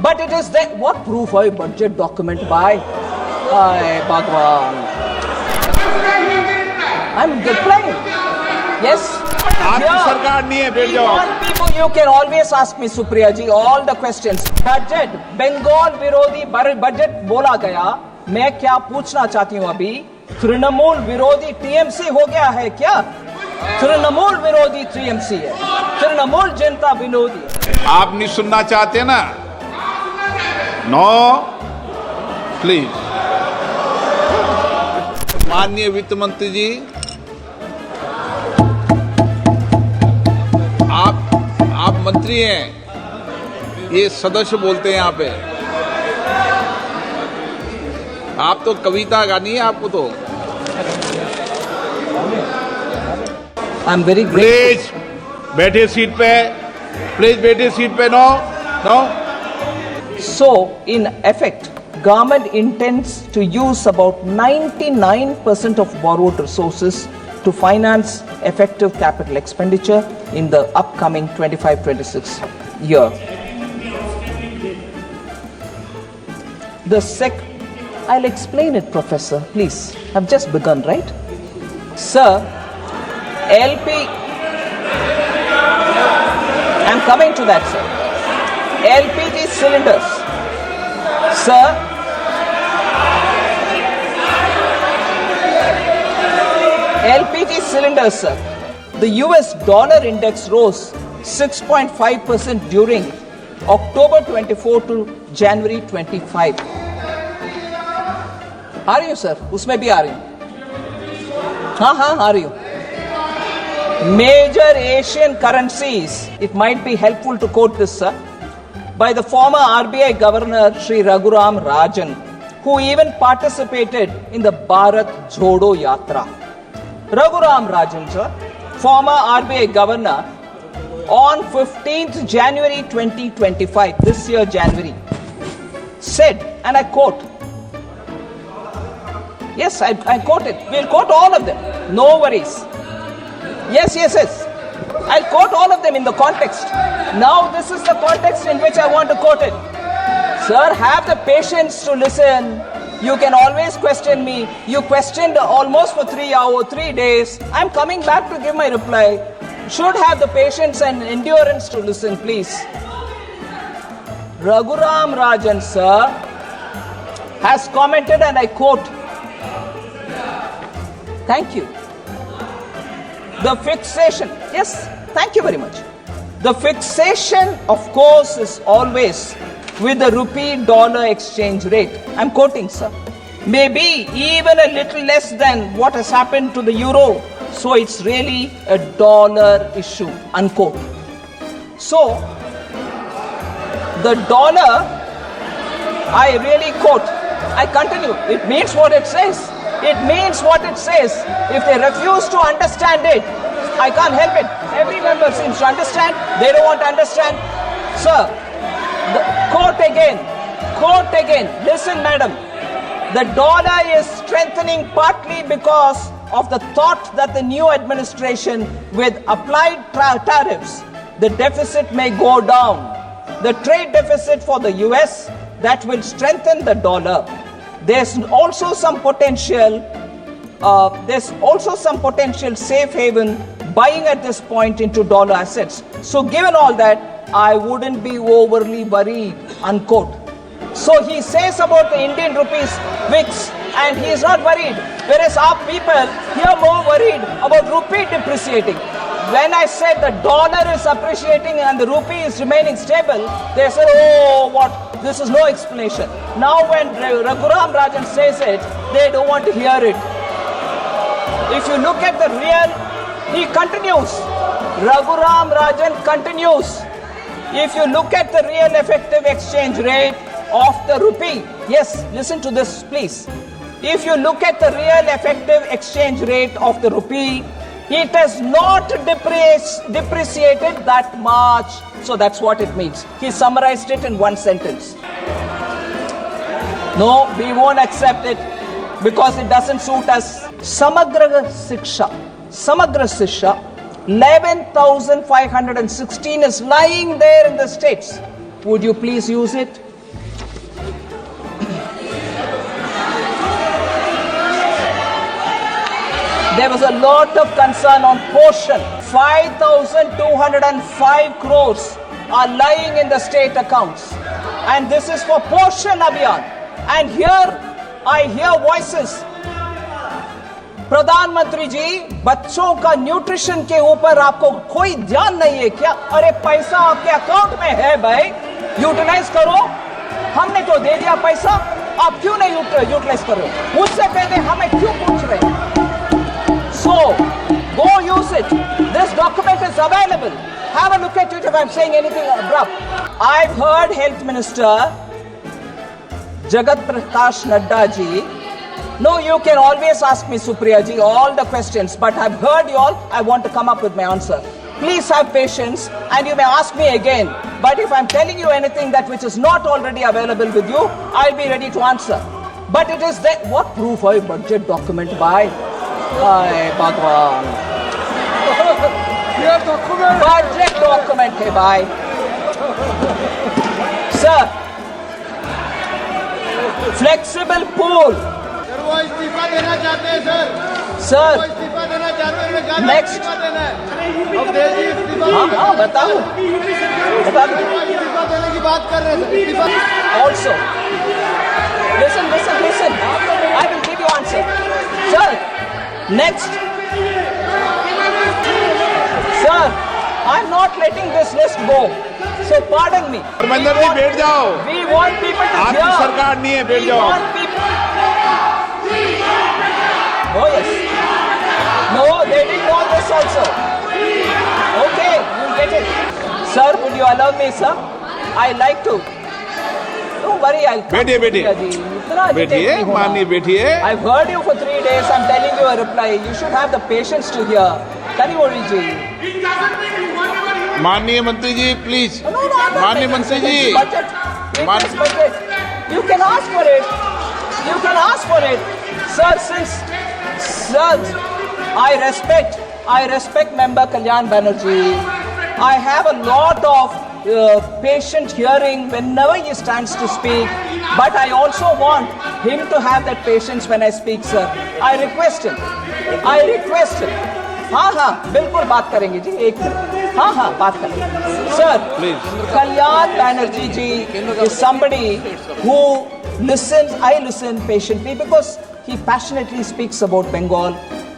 But it is that what proof है budget document by Bhagwan. I'm replying. Yes. आपकी सरकार नहीं है, बैठ जाओ. People, you can always ask me, Supriya ji, all the questions. Budget, Bengal विरोधी budget बोला गया. मैं क्या पूछना चाहती हूँ अभी? तृणमूल विरोधी TMC हो गया है क्या? तृणमूल विरोधी TMC है. तृणमूल जनता विरोधी. आप नहीं सुनना चाहते ना? No, please. माननीय वित्त मंत्री जी, आप मंत्री हैं, ये सदस्य बोलते हैं यहाँ पे. आप तो कविता गानी है आपको तो. I'm very प्लीज बैठे सीट पे. प्लीज बैठे सीट पे. No no. So, in effect, government intends to use about 99% of borrowed resources to finance effective capital expenditure in the upcoming 25-26 year. I'll explain it, Professor, please. I've just begun, right? Sir, I'm coming to that, sir. LPG cylinders. Sir, LPG cylinders, sir. The US dollar index rose 6.5% during October 24 to January 25. आ रही हूँ sir, उसमें भी आ रही हूँ. हाँ आ रही हूँ. Major Asian currencies, it might be helpful to quote this, sir, by the former RBI Governor Sri Raghuram Rajan, who even participated in the Bharat Jodo Yatra. Raghuram Rajan, sir, former RBI Governor, on 15th January 2025, this year January, said, and I quote, yes, I quote it. We'll quote all of them. No worries. Yes. I'll quote all of them in the context. Now this is the context in which I want to quote it. Sir, have the patience to listen. You can always question me. You questioned almost for 3 days. I'm coming back to give my reply. Should have the patience and endurance to listen, please. Raghuram Rajan, sir, has commented, and I quote, thank you. The fixation, yes, thank you very much. The fixation, of course, is always with the rupee-dollar exchange rate. I'm quoting, sir. Maybe even a little less than what has happened to the euro. So it's really a dollar issue, unquote. So, the dollar, I really quote, I continue, it means what it says. It means what it says. If they refuse to understand it, I can't help it. Every member seems to understand. They don't want to understand. Sir, quote again. Listen, madam. The dollar is strengthening partly because of the thought that the new administration, with applied tariffs, the deficit may go down. The trade deficit for the US, that will strengthen the dollar. There's also some potential safe haven buying at this point into dollar assets. So given all that, I wouldn't be overly worried, unquote. So he says about the Indian rupees VIX, and he is not worried. Whereas our people here more worried about rupee depreciating. When I said the dollar is appreciating and the rupee is remaining stable, they said, oh, what? This is no explanation. Now when Raghuram Rajan says it, they don't want to hear it. If you look at the real, he continues. Raghuram Rajan continues. If you look at the real effective exchange rate of the rupee, yes, listen to this, please. If you look at the real effective exchange rate of the rupee, it has not depreciated that much. So that's what it means. He summarized it in one sentence. No, we won't accept it because it doesn't suit us. Samagra Shiksha, 11,516 is lying there in the states. Would you please use it? There was a lot of concern on portion. 5,205 crores are lying in the state accounts. And this is for portion Abhiyan. And here I hear voices. प्रधानमंत्री जी, बच्चों का nutrition के ऊपर आपको कोई ध्यान नहीं है क्या? अरे पैसा आपके अकाउंट में है भाई, यूटिलाइज करो। हमने तो दे दिया पैसा, आप क्यों नहीं यूटिलाइज कर रहे हो? मुझसे पहले हमें क्यों पूछ रहे हैं? So, go use it. This document is available. Have a look at it if I'm saying anything abrupt. I've heard Health Minister Jagat Prakash Nadda ji. No, you can always ask me, Supriya ji, all the questions, but I've heard you all. I want to come up with my answer. Please have patience and you may ask me again. But if I'm telling you anything that which is not already available with you, I'll be ready to answer. But it is that, what proof of budget document by? Ay, Bhagwan. Budget document hai bhai. Sir, flexible pool. वो इस्तीफा देना चाहते हैं sir. Sir, वो इस्तीफा देना चाहते हैं, उन्हें कहा Next. इस्तीफा देना है। अब दे दी इस्तीफा। हाँ, बताओ। बता दो। इस्तीफा देने की बात कर रहे हैं सर। इस्तीफा Also, listen. I will give you answer. Sir, next. Sir, I'm not letting this list go. So pardon me. Dharmendra ji बैठ जाओ, We want people to आपकी hear. सरकार नहीं है, बैठ We जाओ। want people. Oh yes. No, they didn't know this also. Okay, you'll get it. Sir, would you allow me, sir? I like to. Don't worry, I'll come. बैठिए, बैठिए। Priya ji, इतना agitate बैठिए, नहीं होना। माननीय बैठिए। I've heard you for 3 days. I'm telling you a reply. You should have the patience to hear. Kanivori ji. माननीय मंत्री जी प्लीज, No, I'm not माननीय making मंत्री sense. जी, Budget. It मान- is budget. You can ask for it. You can ask for it. Sir, I respect member Kalyan Banerjee. I have a lot of patient hearing whenever he stands to speak. But I also want him to have that patience when I speak, sir. I request him. हाँ, बिल्कुल बात करेंगे जी, एक minute. हाँ, बात करेंगे। Sir, Please. Kalyan Banerjee ji is somebody who listens. I listen patiently because he passionately speaks about Bengal.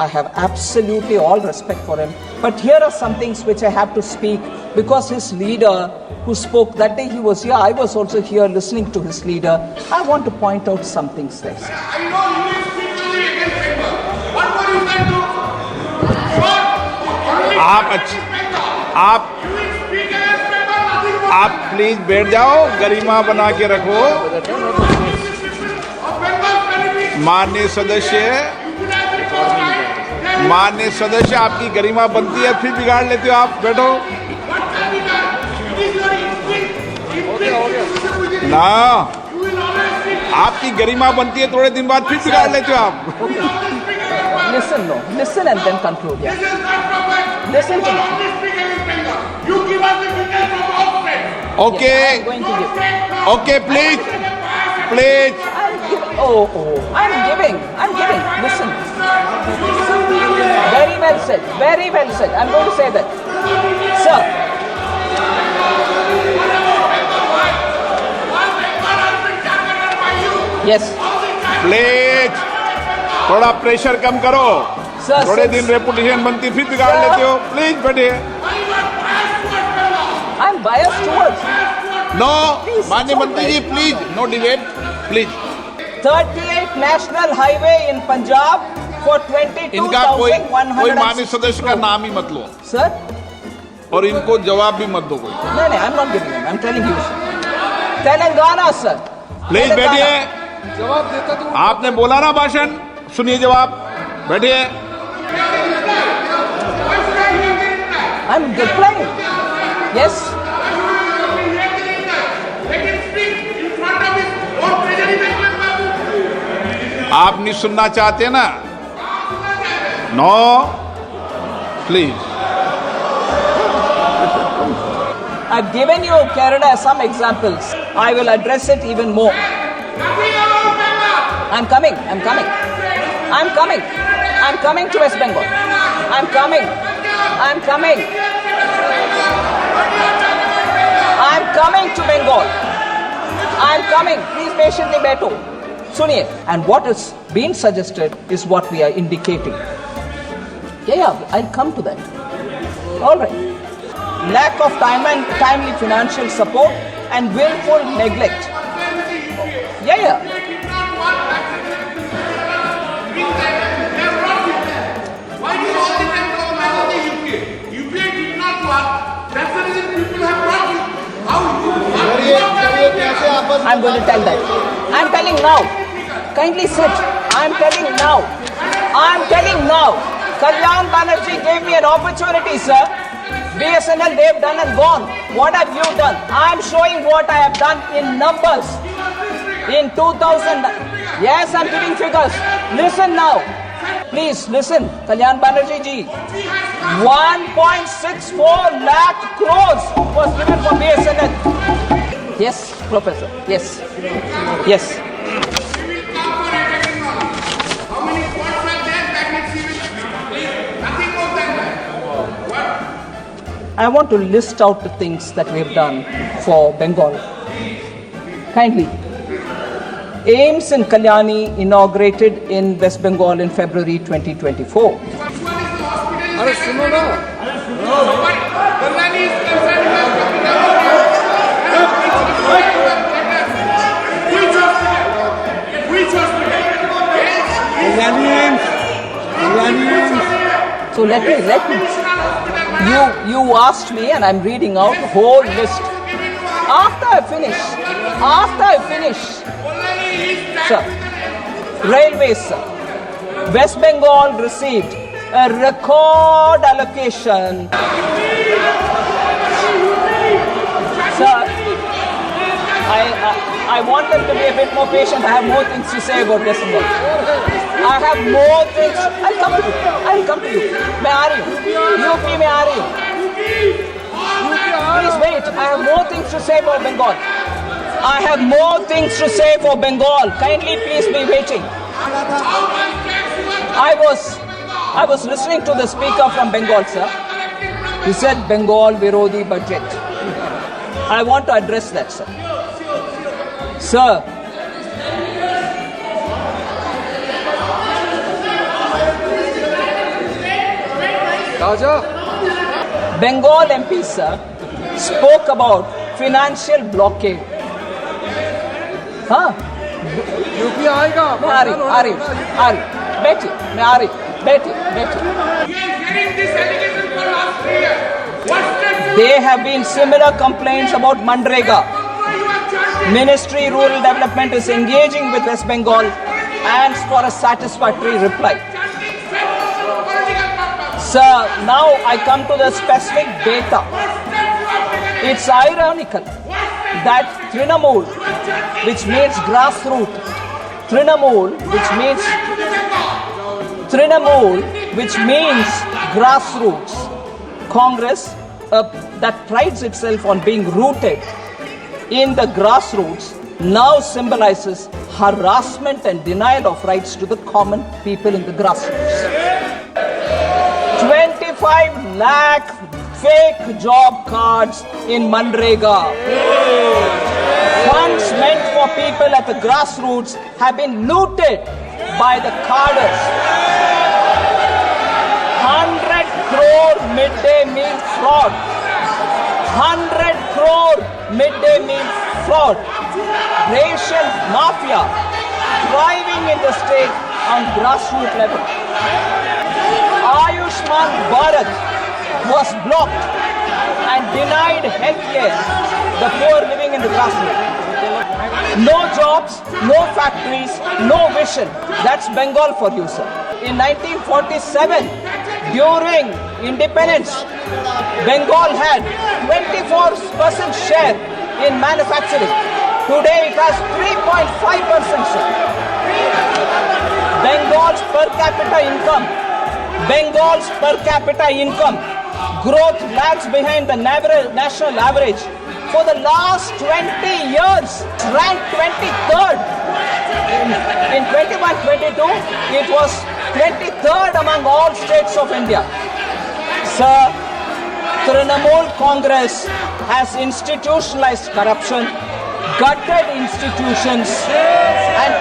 I have absolutely all respect for him. But here are some things which I have to speak because his leader who spoke that day, he was here. I was also here listening to his leader. I want to point out some things there. I know you will speak only against Bengal. What more you can do? आप अच्छे, आप You will speak against Bengal, nothing more. आप please बैठ जाओ, गरिमा बना के रखो। Of Bengal's benefit, माननीय सदस्य, utilize it for right. Then माननीय सदस्य, आपकी गरिमा बनती है फिर बिगाड़ लेते हो आप। बैठो what can be done? It is your instinct. ना, You will always speak. आपकी गरिमा बनती है, थोड़े दिन बाद फिर बिगाड़ लेते हो आप। You will always speak against Bengal. Listen and then conclude. Yeah. This is not proper. Listen to You me. will always speak against Bengal. You give us the details from outside. Okay, I'm going to give. Okay please, please. I'm giving. Listen. Very well said. I'm going to say that. Sir. Yes. Please थोड़ा pressure कम करो। Sir, थोड़े since- दिन reputation बनती फिर बिगाड़ Sir. लेते हो। Please बैठिए। I'm biased towards no, Please, माननीय it's मंत्री जी please, no debate please. 38 National Highway in Punjab for इनका कोई 22,100. माननीय सदस्य का नाम ही मत लो Sir? और इनको जवाब भी मत दो कोई। No, I'm not giving him. I'm telling you, sir. Telangana, sir. Please Telangana. बैठिए। आपने बोला ना भाषण, सुनिए जवाब। बैठिए। I'm replying. Yes. Let him speak in front of his own treasury members, Babu. आप नहीं सुनना चाहते ना? No, please. I've given you Kerala some examples. I will address it even more. I'm coming. I'm coming to West Bengal. I'm coming to Bengal. I'm coming. Please patiently wait. Suniye. And what is being suggested is what we are indicating. Yeah, I'll come to that. All right. Lack of timely financial support and willful neglect. Yeah. Why do you all the time talk about the UK? UPI did not work. That's the reason people have brought you. How you चलिए कैसे आपस I'm going to tell that. I'm telling now. Kindly sit. I'm telling now. Kalyan Banerjee gave me an opportunity, sir. BSNL, they've done and gone. What have you done? I'm showing what I have done in numbers. In 2000, yes, I'm giving figures. Listen now. Please listen, Kalyan Banerjee ji. 1.64 lakh crores was given for BSNL. Yes, Professor. Yes. How many spots are there back in civil? Nothing more than that. What? I want to list out the things that we have done for Bengal. Kindly. AIMS in Kalyani inaugurated in West Bengal in February 2024. Which one is the hospital? अरे सुनो ना. Nobody. Kalyani is concerned about Which hospital? So let me. You asked me and I'm reading out the whole list. After I finish. Sir, railways, sir. West Bengal received a record allocation. Sir, I want them to be a bit more patient. I have more things to say about West Bengal. I have more things. I'll come to you. मैं आ रही हूँ. UP में आ रही हूँ. Please wait. I have more things to say about Bengal. Kindly please be waiting. I was listening to the speaker from Bengal, sir. He said Bengal Virodi budget. I want to address that, sir. Sir, Bengal MP, sir, spoke about financial blockade. हाँ? UP आएगा मैं आ रही हूँ. बैठिए. You are hearing this allegation for last 3 years. What steps you There have been similar complaints about Manrega. you are charging? Ministry Rural Development is engaging with West Bengal and for a satisfactory reply. Charging for political purpose. Sir, now I come to the specific data. What steps you have taken? It's ironical that Trinamool, which means grassroots, Congress that prides itself on being rooted in the grassroots now symbolizes harassment and denial of rights to the common people in the grassroots. 25 lakh fake job cards in Manrega. Funds meant for people at the grassroots have been looted by the carders. 100 crore midday meal fraud. 100 crore midday meal fraud. Ration mafia thriving in the state on grassroots level. Ayushman Bharat was blocked and denied healthcare, the poor living in the grassroots. No jobs, no factories, no vision. That's Bengal for you, sir. In 1947, during independence, Bengal had 24% share in manufacturing. Today it has 3.5%, sir. Bengal's per capita income growth lags behind the national average. For the last 20 years, ranked 23rd. In 21-22, it was 23rd among all states of India. Sir, Trinamool Congress has institutionalized corruption, gutted institutions, and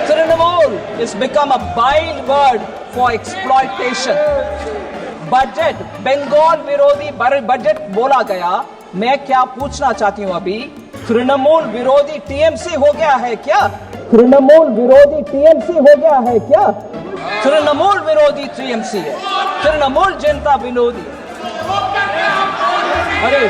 Trinamool has become a byword for exploitation. Budget Bengal विरोधी budget बोला गया. मैं क्या पूछना चाहती हूं अभी, तृणमूल विरोधी टीएमसी हो गया है क्या? तृणमूल विरोधी टीएमसी हो गया है क्या? तृणमूल विरोधी टीएमसी है, तृणमूल जनता विरोधी. अरे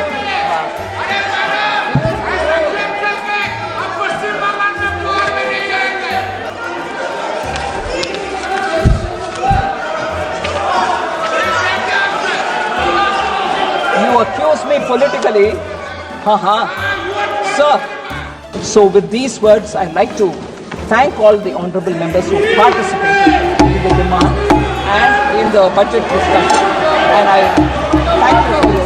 you accuse me politically. Sir. So with these words, I'd like to thank all the honorable members who participated in the demand and in the budget discussion. And I thank you for your